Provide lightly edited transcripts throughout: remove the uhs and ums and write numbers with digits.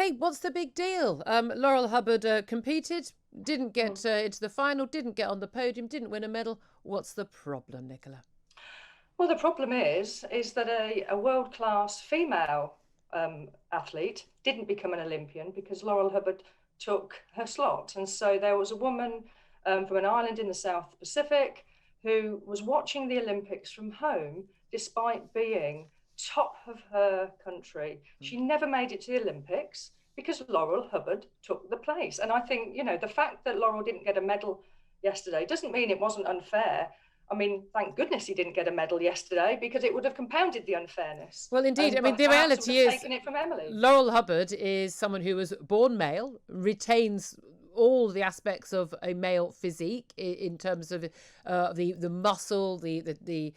hey, what's the big deal? Laurel Hubbard competed, didn't get into the final, didn't get on the podium, didn't win a medal. What's the problem, Nicola? Well, the problem is that a world-class female athlete didn't become an Olympian because Laurel Hubbard took her slot. And so there was a woman from an island in the South Pacific who was watching the Olympics from home despite being top of her country. She never made it to the Olympics because Laurel Hubbard took the place. And I think, the fact that Laurel didn't get a medal yesterday doesn't mean it wasn't unfair. I mean, thank goodness he didn't get a medal yesterday because it would have compounded the unfairness. Well, indeed. I mean, the reality is taken it from Emily. Laurel Hubbard is someone who was born male, retains all the aspects of a male physique in terms of the muscle, the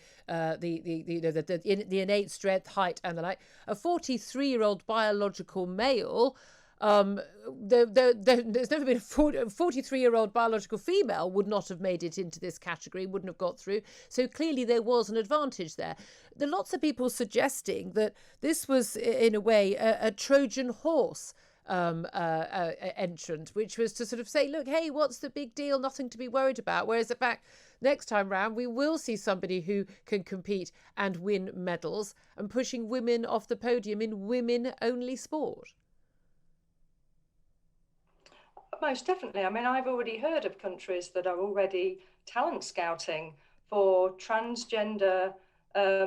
innate strength, height, and the like. A 43-year-old biological male. There's never been a 43-year-old biological female would not have made it into this category, wouldn't have got through. So clearly there was an advantage there. There are lots of people suggesting that this was, in a way, a Trojan horse entrant, which was to sort of say, look, hey, what's the big deal? Nothing to be worried about. Whereas, in fact, next time round, we will see somebody who can compete and win medals and pushing women off the podium in women-only sport. Most definitely. I mean, I've already heard of countries that are already talent scouting for transgender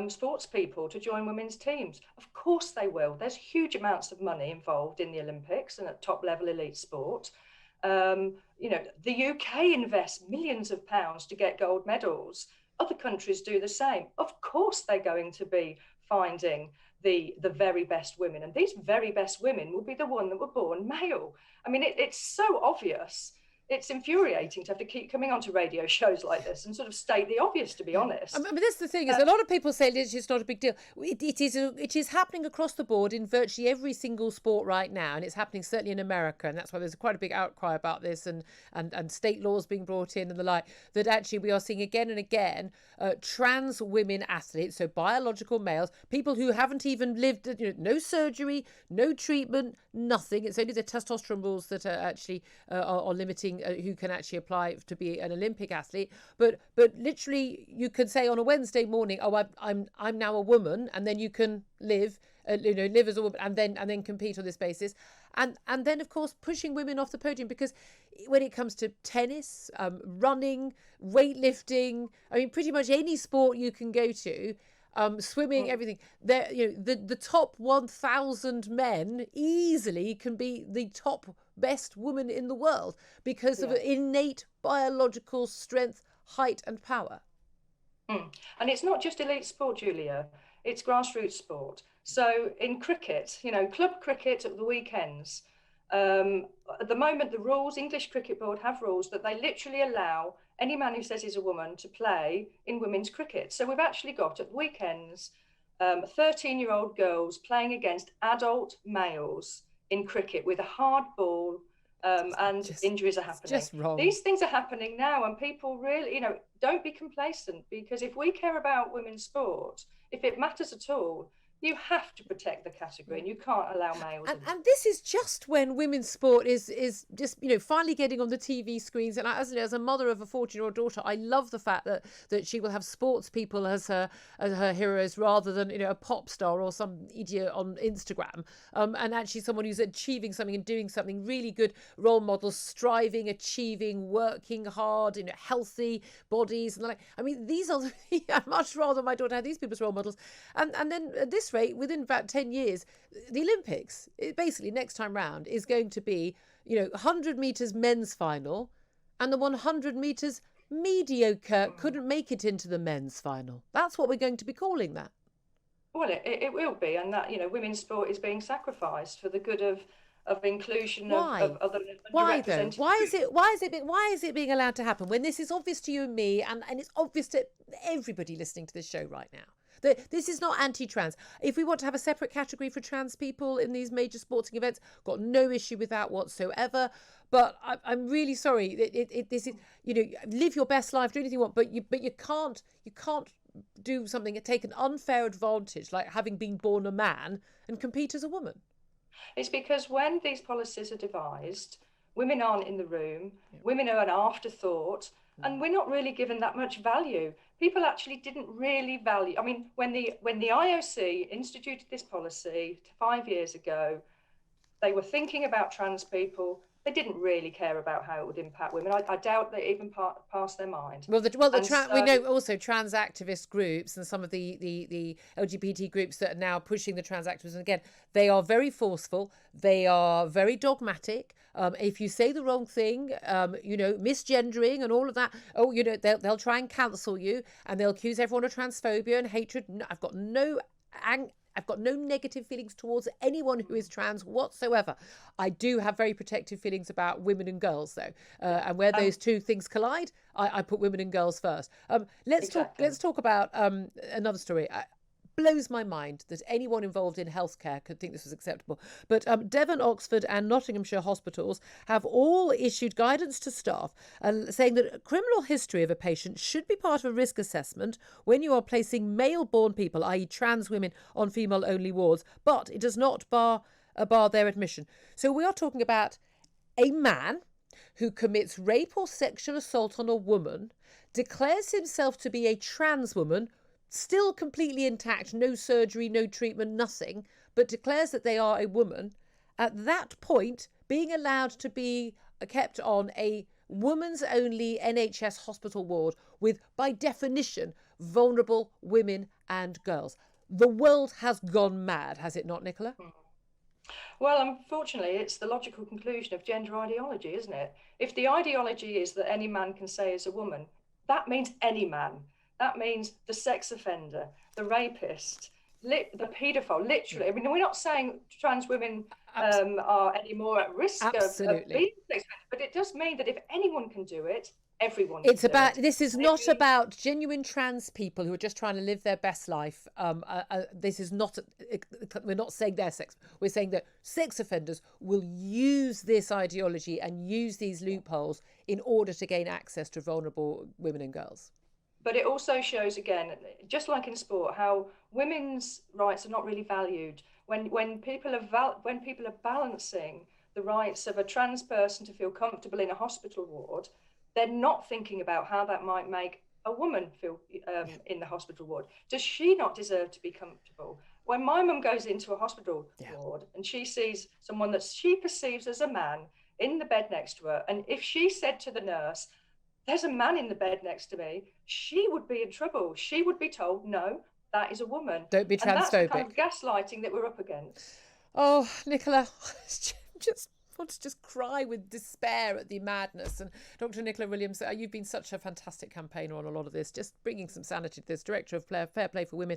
sports people to join women's teams. Of course they will. There's huge amounts of money involved in the Olympics and at top level elite sport. The UK invests millions of pounds to get gold medals. Other countries do the same. Of course they're going to be finding the very best women, and these very best women will be the one that were born male. I mean, it's so obvious. It's infuriating to have to keep coming onto radio shows like this and sort of state the obvious, to be honest. I mean, that's the thing, is a lot of people say it's just not a big deal. It is happening across the board in virtually every single sport right now, and it's happening certainly in America, and that's why there's quite a big outcry about this and state laws being brought in and the like, that actually we are seeing again and again trans women athletes, so biological males, people who haven't even lived, no surgery, no treatment, nothing. It's only the testosterone rules that are actually are limiting who can actually apply to be an Olympic athlete, but literally you could say on a Wednesday morning, oh, I'm now a woman, and then you can live as a woman, and then compete on this basis, and then of course pushing women off the podium, because when it comes to tennis, running, weightlifting, I mean pretty much any sport you can go to. Swimming, everything. The top 1,000 men easily can be the top best woman in the world because of innate biological strength, height, and power. And it's not just elite sport, Julia. It's grassroots sport. So in cricket, club cricket at the weekends. At the moment, the rules, English Cricket Board have rules that they literally allow any man who says he's a woman to play in women's cricket. So we've actually got at the weekends 13-year-old girls playing against adult males in cricket with a hard ball, and injuries are happening. Just wrong. These things are happening now, and people really, don't be complacent, because if we care about women's sport, if it matters at all, you have to protect the category, and you can't allow males. And this is just when women's sport is just finally getting on the TV screens. And as a mother of a 14-year-old daughter, I love the fact that she will have sports people as her heroes rather than a pop star or some idiot on Instagram. And actually someone who's achieving something and doing something, really good role models, striving, achieving, working hard, healthy bodies and the like. I mean, these are I'd much rather my daughter have these people's role models. And then at this rate, within about 10 years, the Olympics, basically next time round, is going to be 100 metres men's final, and the 100 metres mediocre couldn't make it into the men's final. That's what we're going to be calling that. Well, it will be, and that women's sport is being sacrificed for the good of inclusion of other Why though? Why is it being allowed to happen when this is obvious to you and me, and it's obvious to everybody listening to this show right now? This is not anti-trans. If we want to have a separate category for trans people in these major sporting events, got no issue with that whatsoever. But I'm really sorry. This is live your best life, do anything you want, but you can't do something, take an unfair advantage like having been born a man and compete as a woman. It's because when these policies are devised, women aren't in the room, women are an afterthought, and we're not really given that much value. People actually didn't really value. I mean, when the IOC instituted this policy 5 years ago, they were thinking about trans people. They didn't really care about how it would impact women. I doubt they even passed their mind. Well, we So, know also trans activist groups and some of the LGBT groups that are now pushing the trans activism. Again, they are very forceful. They are very dogmatic. If you say the wrong thing, misgendering and all of that, they'll try and cancel you, and they'll accuse everyone of transphobia and hatred. I've got no negative feelings towards anyone who is trans whatsoever. I do have very protective feelings about women and girls, though, and where those two things collide, I put women and girls first. Let's talk about another story. Blows my mind that anyone involved in healthcare could think this was acceptable. But Devon, Oxford and Nottinghamshire hospitals have all issued guidance to staff saying that a criminal history of a patient should be part of a risk assessment when you are placing male-born people, i.e. trans women, on female-only wards, but it does not bar their admission. So we are talking about a man who commits rape or sexual assault on a woman, declares himself to be a trans woman, still completely intact, no surgery, no treatment, nothing, but declares that they are a woman, at that point being allowed to be kept on a woman's only NHS hospital ward with, by definition, vulnerable women and girls. The world has gone mad, has it not, Nicola? well, unfortunately, it's the logical conclusion of gender ideology, isn't it? If the ideology is that any man can say is a woman, that means any man. That means the sex offender, the rapist, the paedophile, literally. I mean, we're not saying trans women are any more at risk of being sex offenders, but it does mean that if anyone can do it, everyone can do it. This is not about genuine trans people who are just trying to live their best life. This is not, we're not saying they're sex. We're saying that sex offenders will use this ideology and use these loopholes in order to gain access to vulnerable women and girls. But it also shows, again, just like in sport, how women's rights are not really valued. When people are balancing the rights of a trans person to feel comfortable in a hospital ward, they're not thinking about how that might make a woman feel in the hospital ward. Does she not deserve to be comfortable? When my mum goes into a hospital ward and she sees someone that she perceives as a man in the bed next to her, and if she said to the nurse, "There's a man in the bed next to me," she would be in trouble. She would be told, "No, that is a woman." Don't be transphobic. And that's the kind of gaslighting that we're up against. Oh, Nicola, just want to just cry with despair at the madness. And Dr Nicola Williams, you've been such a fantastic campaigner on a lot of this, just bringing some sanity to this. Director of Fair Play for Women